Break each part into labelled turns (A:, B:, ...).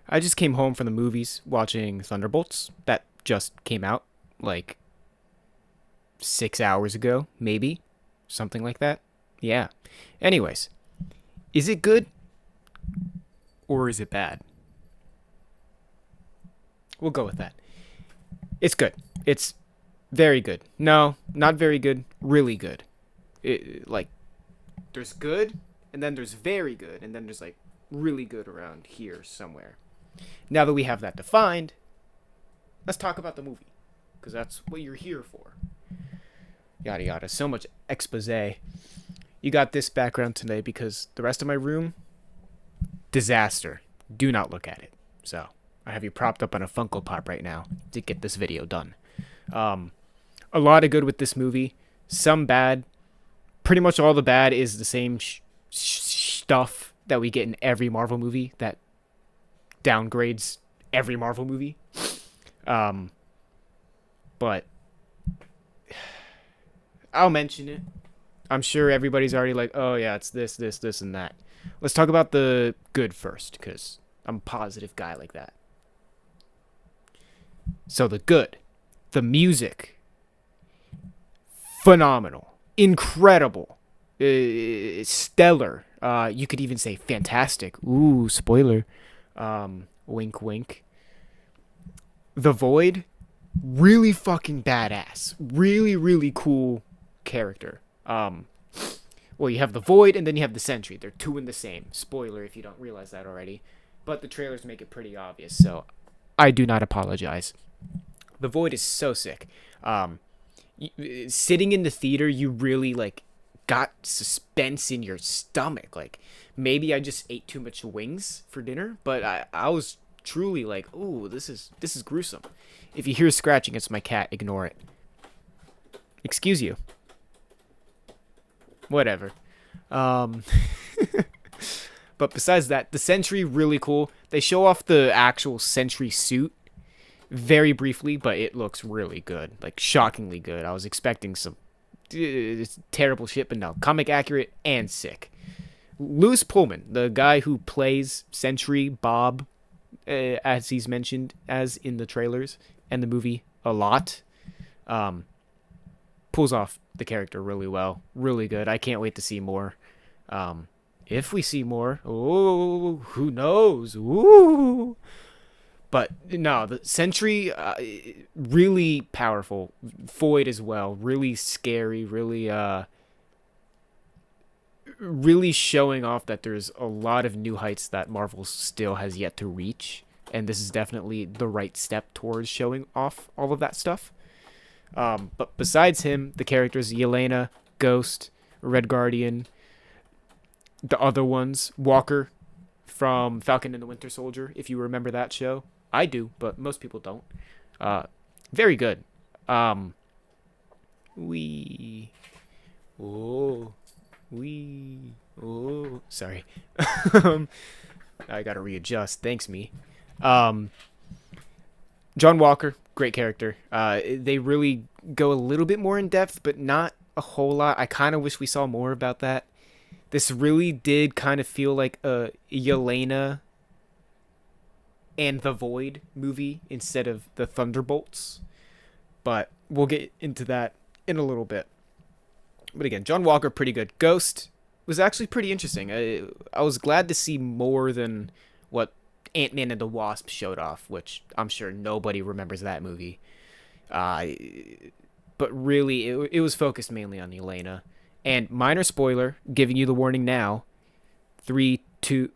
A: I just came home from the movies watching Thunderbolts. That just came out like 6 hours ago, maybe. Something like that. Yeah. Anyways, is it good or is it bad? We'll go with that. It's good. It's very good. No, not very good. Really good. Like, there's good, and then there's very good, and then there's like really good around here somewhere. Now that we have that defined, let's talk about the movie. Because that's what you're here for. Yada yada. So much expose. You got this background today because the rest of my room, disaster. Do not look at it. So, I have you propped up on a Funko Pop right now to get this video done. A lot of good with this movie. Some bad. Pretty much all the bad is the same stuff that we get in every Marvel movie that downgrades every Marvel movie. But I'll mention it. I'm sure everybody's already like, oh yeah, it's this, this, this, and that. Let's talk about the good first, because I'm a positive guy like that. So the good. The music. Phenomenal. Incredible. Stellar. You could even say fantastic. Ooh, spoiler. Wink, wink. The Void. Really fucking badass. Really, really cool character. Well, you have the Void and then you have the Sentry. They're two in the same. Spoiler if you don't realize that already. But the trailers make it pretty obvious, so I do not apologize. The Void is so sick. Sitting in the theater, you really like got suspense in your stomach. Like maybe I just ate too much wings for dinner, but I was truly like, ooh, this is gruesome. If you hear scratching, it's my cat. Ignore it. Excuse you. Whatever. Um, but besides that, the Sentry really cool. They show off the actual Sentry suit very briefly, but it looks really good, like shockingly good. I was expecting some terrible shit, but no, comic accurate and sick. Lewis Pullman, the guy who plays Sentry Bob, as he's mentioned as in the trailers and the movie a lot, pulls off the character really well, really good. I can't wait to see more. If we see more, oh, who knows? Ooh. But no, the Sentry, really powerful. Void as well, really scary, really showing off that there's a lot of new heights that Marvel still has yet to reach, and this is definitely the right step towards showing off all of that stuff. But besides him, the characters Yelena, Ghost, Red Guardian, the other ones, Walker from Falcon and the Winter Soldier, if you remember that show. I do, but most people don't. Very good. We. Oh. We. Oh. Sorry. I gotta readjust. Thanks, me. John Walker, great character. They really go a little bit more in depth, but not a whole lot. I kind of wish we saw more about that. This really did kind of feel like a Yelena and the Void movie instead of the Thunderbolts. But we'll get into that in a little bit. But again, John Walker, pretty good. Ghost was actually pretty interesting. I was glad to see more than what Ant-Man and the Wasp showed off, which I'm sure nobody remembers that movie. But really, it was focused mainly on Elena. And minor spoiler, giving you the warning now. 3, 2,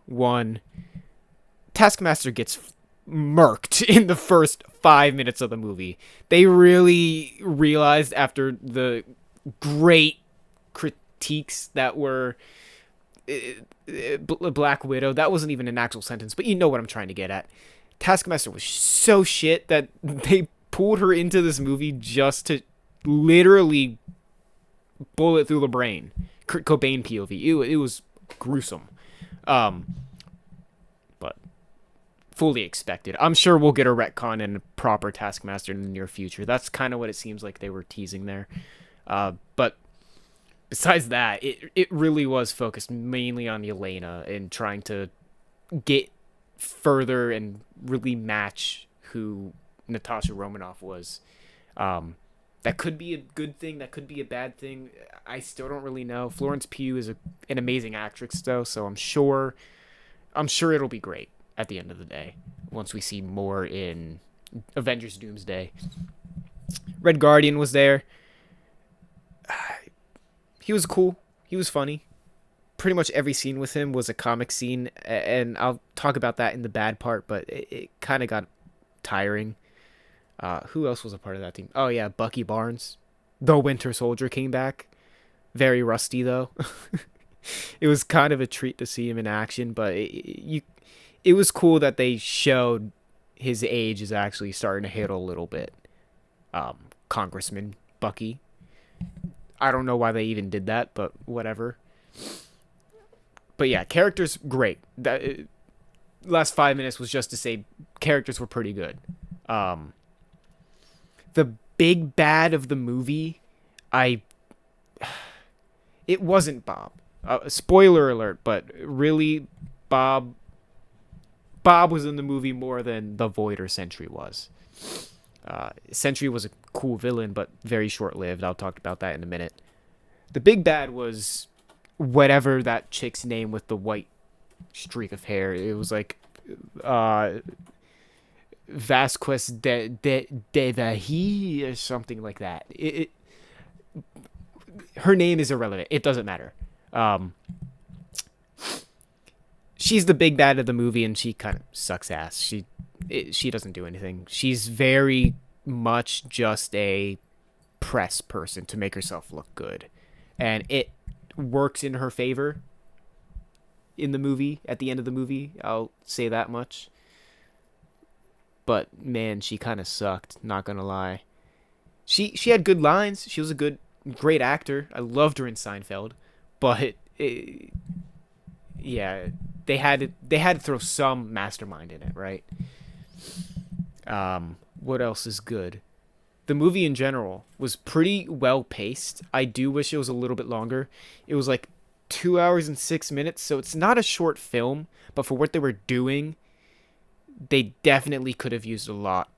A: 1. Taskmaster gets murked in the first 5 minutes of the movie. They really realized after the great critiques that were Black Widow, that wasn't even an actual sentence, but you know what I'm trying to get at. Taskmaster was so shit that they pulled her into this movie just to literally bullet through the brain. Kurt Cobain POV. It was gruesome. But fully expected. I'm sure we'll get a retcon and a proper Taskmaster in the near future. That's kind of what it seems like they were teasing there. But besides that, it really was focused mainly on Yelena and trying to get further and really match who Natasha Romanoff was. Um, that could be a good thing. That could be a bad thing. I still don't really know. Florence Pugh is an amazing actress, though, so I'm sure it'll be great at the end of the day once we see more in Avengers Doomsday. Red Guardian was there. He was cool. He was funny. Pretty much every scene with him was a comic scene, and I'll talk about that in the bad part, but it kind of got tiring. Who else was a part of that team? Oh yeah, Bucky Barnes, the Winter Soldier, came back. Very rusty though. It was kind of a treat to see him in action, but it was cool that they showed his age is actually starting to hit a little bit. Congressman Bucky. I don't know why they even did that, but whatever. But yeah, characters great. That last 5 minutes was just to say characters were pretty good. The big bad of the movie, it wasn't Bob. Spoiler alert, but really, Bob was in the movie more than the Void or Sentry was. Sentry was a cool villain, but very short-lived. I'll talk about that in a minute. The big bad was whatever that chick's name with the white streak of hair. It was like Vasquez de Vahi or something like that. Her name is irrelevant. It doesn't matter. She's the big bad of the movie, and she kind of sucks ass. She doesn't do anything. She's very much just a press person to make herself look good, and it works in her favor in the movie. At the end of the movie, I'll say that much. But man, she kind of sucked. Not gonna lie. She had good lines. She was a great actor. I loved her in Seinfeld, but yeah, they had to throw some mastermind in it, right? What else is good? The movie in general was pretty well paced. I do wish it was a little bit longer. It was like 2 hours and 6 minutes, so it's not a short film, but for what they were doing, they definitely could have used a lot.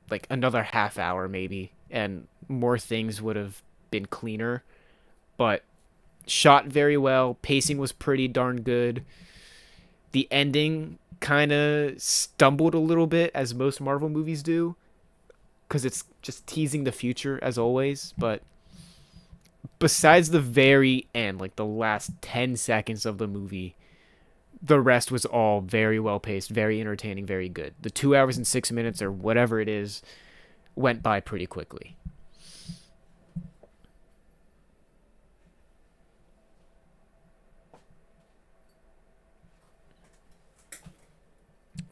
A: Like another half hour maybe, and more things would have been cleaner. But shot very well. Pacing was pretty darn good. The ending kind of stumbled a little bit, as most Marvel movies do, because it's just teasing the future as always. But besides the very end, like the last 10 seconds of the movie, the rest was all very well paced, very entertaining, very good. The 2 hours and 6 minutes or whatever it is went by pretty quickly.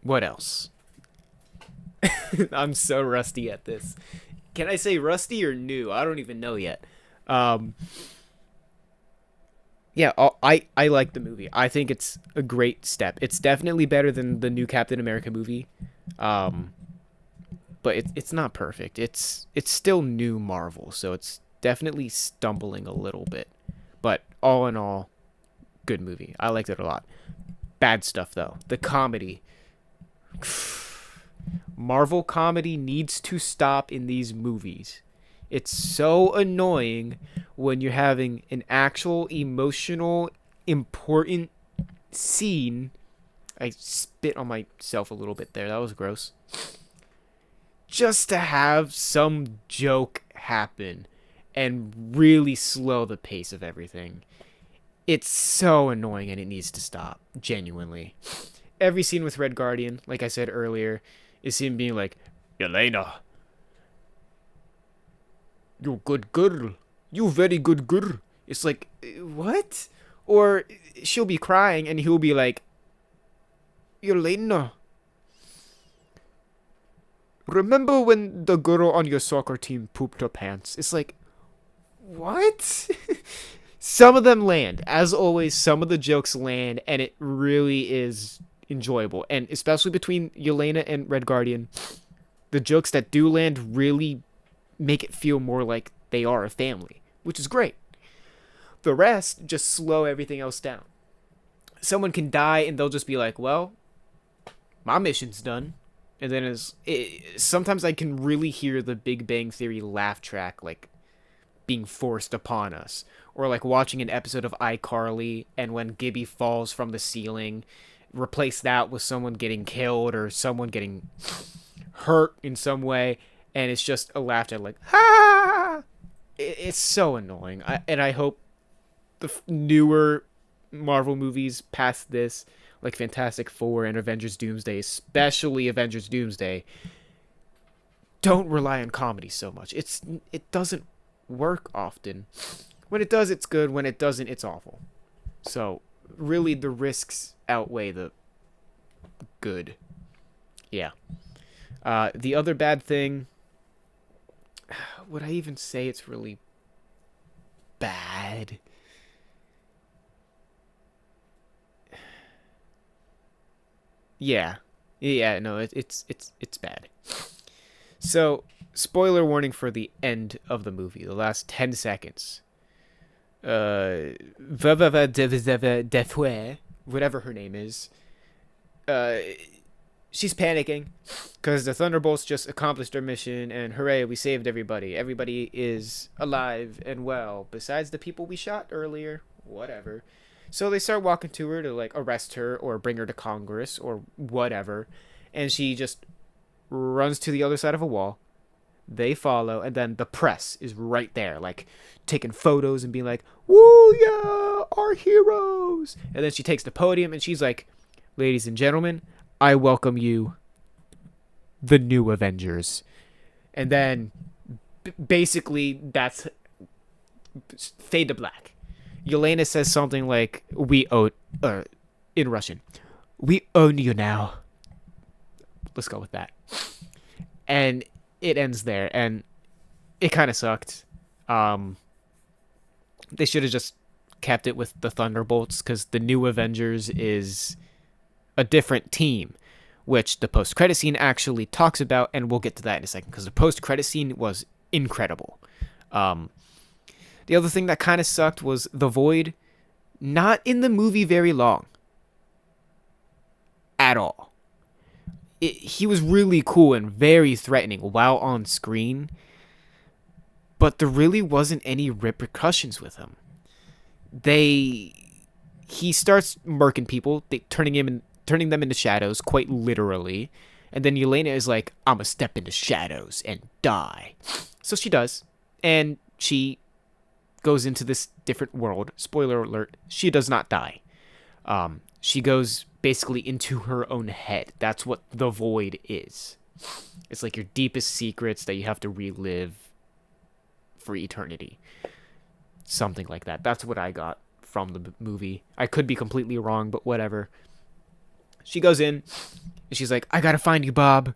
A: What else? I'm so rusty at this. Can I say rusty or new? I don't even know yet. Um, yeah, I like the movie. I think it's a great step. It's definitely better than the new Captain America movie. Um, but it's not perfect. It's still new Marvel, so it's definitely stumbling a little bit. But all in all, good movie. I liked it a lot. Bad stuff though. The comedy. Marvel comedy needs to stop in these movies. It's so annoying when you're having an actual emotional, important scene. I spit on myself a little bit there. That was gross. Just to have some joke happen and really slow the pace of everything. It's so annoying and it needs to stop. Genuinely. Every scene with Red Guardian, like I said earlier, is him being like, Yelena, you good girl. You very good girl. It's like, what? Or she'll be crying and he'll be like, Yelena, remember when the girl on your soccer team pooped her pants? It's like, what? Some of them land. As always, some of the jokes land, and it really is enjoyable. And especially between Yelena and Red Guardian, the jokes that do land really make it feel more like they are a family, which is great. The rest just slow everything else down. someone can die and they'll just be like, well, my mission's done. And then sometimes I can really hear the Big Bang Theory laugh track, like, being forced upon us. Or like watching an episode of iCarly, and when Gibby falls from the ceiling, replace that with someone getting killed or someone getting hurt in some way, and it's just a laugh track like, ha! It's so annoying. And I hope the newer Marvel movies past this, like Fantastic Four and Avengers Doomsday, especially Avengers Doomsday, don't rely on comedy so much. It doesn't work often. When it does, it's good. When it doesn't, it's awful. So really, the risks outweigh the good. Yeah. The other bad thing, would I even say it's really bad? Yeah. Yeah, no, it's bad. So, spoiler warning for the end of the movie, the last 10 seconds. Whatever her name is, she's panicking because the Thunderbolts just accomplished their mission, and hooray, we saved everybody. Everybody is alive and well, besides the people we shot earlier. Whatever. So they start walking to her to, like, arrest her or bring her to Congress or whatever, and she just runs to the other side of a wall. They follow, and then the press is right there, like, taking photos and being like, woo, yeah, our heroes. And then she takes the podium, and she's like, ladies and gentlemen, I welcome you, the new Avengers. And then, basically, that's fade to black. Yelena says something like, we own, in Russian, we own you now. Let's go with that. And it ends there, and it kind of sucked. They should have just kept it with the Thunderbolts, because the new Avengers is a different team, which the post-credit scene actually talks about, and we'll get to that in a second, because the post-credit scene was incredible. The other thing that kind of sucked was the Void, not in the movie very long. At all. He was really cool and very threatening while on screen, but there really wasn't any repercussions with him. He starts murking people, turning them into shadows, quite literally, and then Yelena is like, I'ma step into shadows and die. So she does, and she goes into this different world. Spoiler alert, she does not die. She goes basically into her own head. That's what the Void is. It's like your deepest secrets that you have to relive for eternity. Something like that. That's what I got from the movie. I could be completely wrong, but whatever. She goes in, and she's like, I gotta find you, Bob.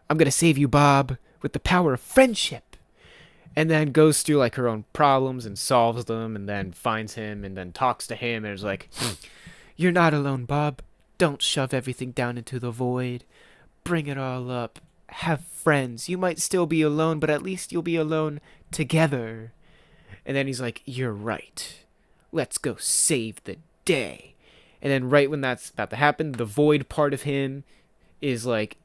A: I'm gonna save you, Bob, with the power of friendship. And then goes through, like, her own problems and solves them, and then finds him, and then talks to him, and is like, you're not alone, Bob. Don't shove everything down into the Void. Bring it all up. Have friends. You might still be alone, but at least you'll be alone together. And then he's like, you're right. Let's go save the day. And then right when that's about to happen, the Void part of him is like,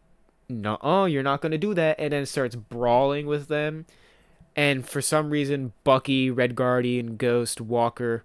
A: no, you're not going to do that. And then starts brawling with them. And for some reason, Bucky, Red Guardian, Ghost, Walker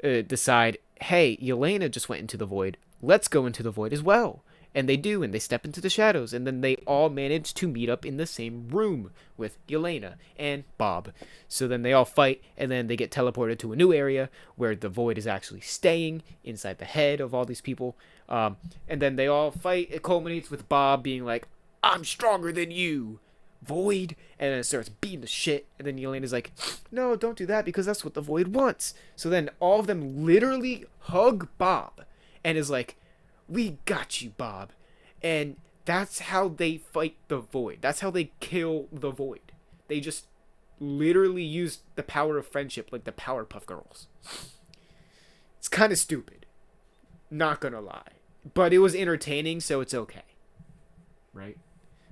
A: decide, hey, Yelena just went into the Void. Let's go into the Void as well. And they do, and they step into the shadows. And then they all manage to meet up in the same room with Yelena and Bob. So then they all fight, and then they get teleported to a new area where the Void is actually staying inside the head of all these people. And then they all fight. It culminates with Bob being like, I'm stronger than you, Void. And then it starts beating the shit. And then Yelena's like, no, don't do that, because that's what the Void wants. So then all of them literally hug Bob and is like, we got you, Bob. And that's how they fight the Void. That's how they kill the Void. They just literally use the power of friendship, like the Powerpuff Girls. It's kind of stupid. Not gonna lie. But it was entertaining, so it's okay. Right?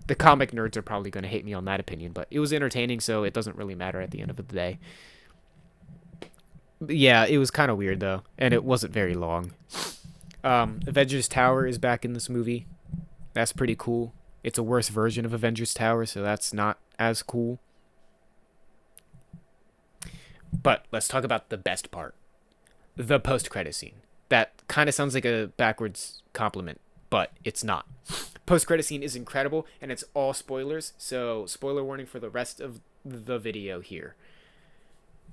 A: The comic nerds are probably gonna hate me on that opinion, but it was entertaining, so it doesn't really matter at the end of the day. But yeah, it was kind of weird, though. And it wasn't very long. Avengers Tower is back in this movie. That's pretty cool. It's a worse version of Avengers Tower, so that's not as cool. But let's talk about the best part. The post-credit scene. That kind of sounds like a backwards compliment, but it's not. Post-credit scene is incredible, and it's all spoilers, so spoiler warning for the rest of the video here.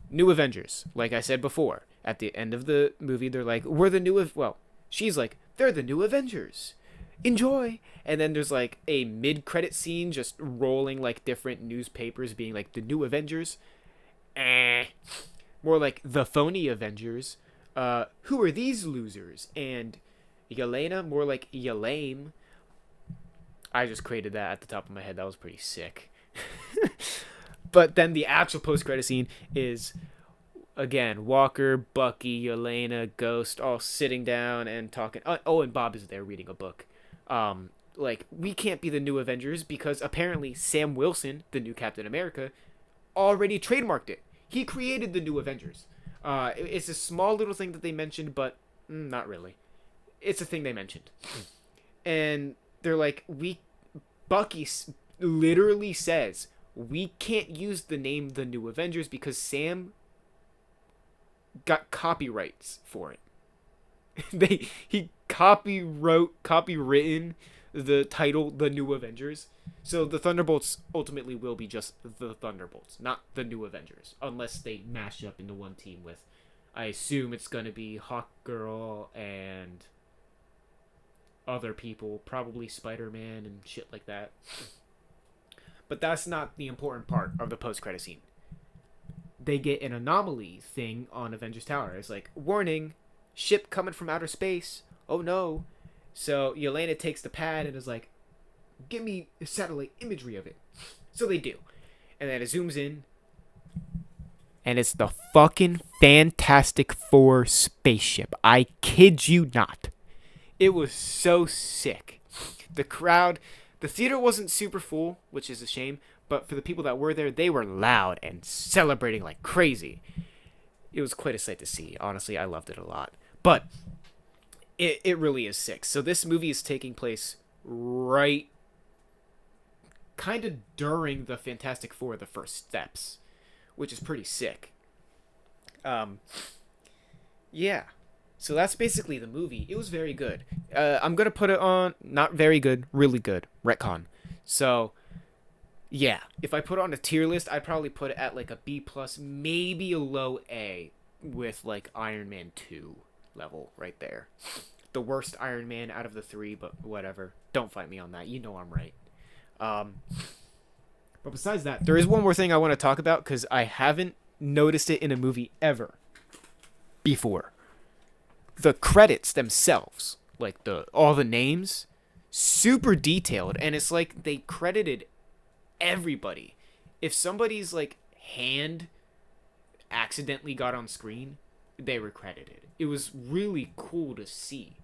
A: New Avengers, like I said before, at the end of the movie, they're like, we're the new... Well, she's like, they're the new Avengers. Enjoy. And then there's like a mid-credit scene just rolling like different newspapers being like, the new Avengers. More like the phony Avengers. Who are these losers? And Yelena, more like Yelame. I just created that at the top of my head. That was pretty sick. But then the actual post-credit scene is, again, Walker, Bucky, Yelena, Ghost, all sitting down and talking. Oh, and Bob is there reading a book. Like, we can't be the new Avengers because apparently Sam Wilson, the new Captain America, already trademarked it. He created the new Avengers. It's a small little thing that they mentioned, but not really. It's a thing they mentioned. And they're like, Bucky literally says, we can't use the name The New Avengers because Sam got copyrights for it. He copywritten the title The New Avengers. So the Thunderbolts ultimately will be just the Thunderbolts, not the New Avengers, unless they mash up into one team with, I assume it's going to be Hawkgirl and other people, probably Spider-Man and shit like that. But that's not the important part of the post-credit scene. They get an anomaly thing on Avengers Tower. It's like, warning, ship coming from outer space. Oh no. So Yelena takes the pad and is like, give me satellite imagery of it. So they do. And then it zooms in. And it's the fucking Fantastic Four spaceship. I kid you not. It was so sick. The crowd, the theater wasn't super full, which is a shame. But for the people that were there, they were loud and celebrating like crazy. It was quite a sight to see. Honestly, I loved it a lot. But it really is sick. So this movie is taking place right kind of during the Fantastic Four, the first steps, which is pretty sick. Yeah. So that's basically the movie. It was very good. I'm going to put it on, not very good, really good, retcon. So, yeah. If I put it on a tier list, I'd probably put it at like a B+, maybe a low A with like Iron Man 2 level right there. The worst Iron Man out of the three, but whatever. Don't fight me on that. You know I'm right. But besides that, there is one more thing I want to talk about because I haven't noticed it in a movie ever before. The credits themselves, like all the names, super detailed, and it's like they credited everybody. If somebody's like hand accidentally got on screen, they were credited. It was really cool to see.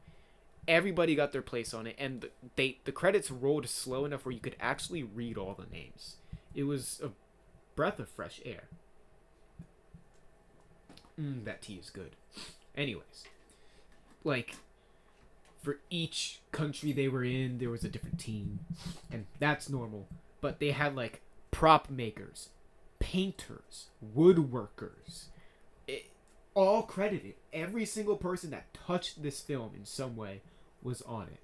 A: Everybody got their place on it, and the credits rolled slow enough where you could actually read all the names. It was a breath of fresh air. That tea is good. Anyways, like, for each country they were in, there was a different team, and that's normal. But they had, like, prop makers, painters, woodworkers, all credited. Every single person that touched this film in some way was on it.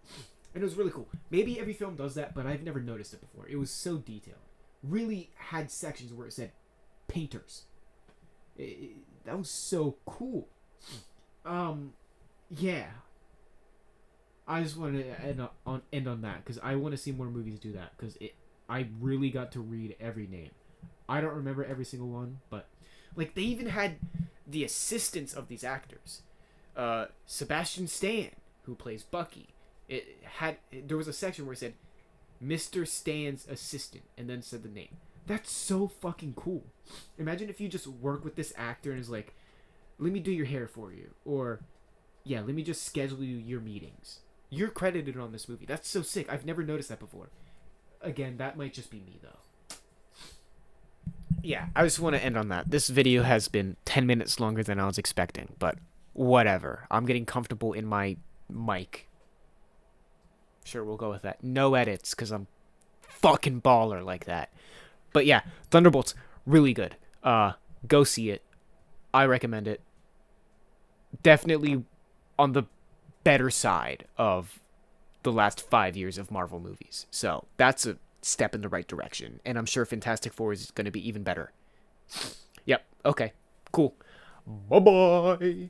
A: And it was really cool. Maybe every film does that, but I've never noticed it before. It was so detailed. Really had sections where it said painters. That was so cool. Yeah. I just want to end on that because I want to see more movies do that because I really got to read every name. I don't remember every single one, but like they even had the assistants of these actors. Sebastian Stan, who plays Bucky, there was a section where it said Mr. Stan's assistant and then said the name. That's so fucking cool. Imagine if you just work with this actor and is like, let me do your hair for you, or yeah, let me just schedule you your meetings. You're credited on this movie. That's so sick. I've never noticed that before. Again, that might just be me though. Yeah, I just want to end on that. This video has been 10 minutes longer than I was expecting, but whatever. I'm getting comfortable in my Mike. Sure, we'll go with that. No edits, because I'm fucking baller like that. But yeah, Thunderbolts, really good. Go see it. I recommend it. Definitely on the better side of the last 5 years of Marvel movies. So that's a step in the right direction. And I'm sure Fantastic Four is going to be even better. Yep. Okay. Cool. Bye bye.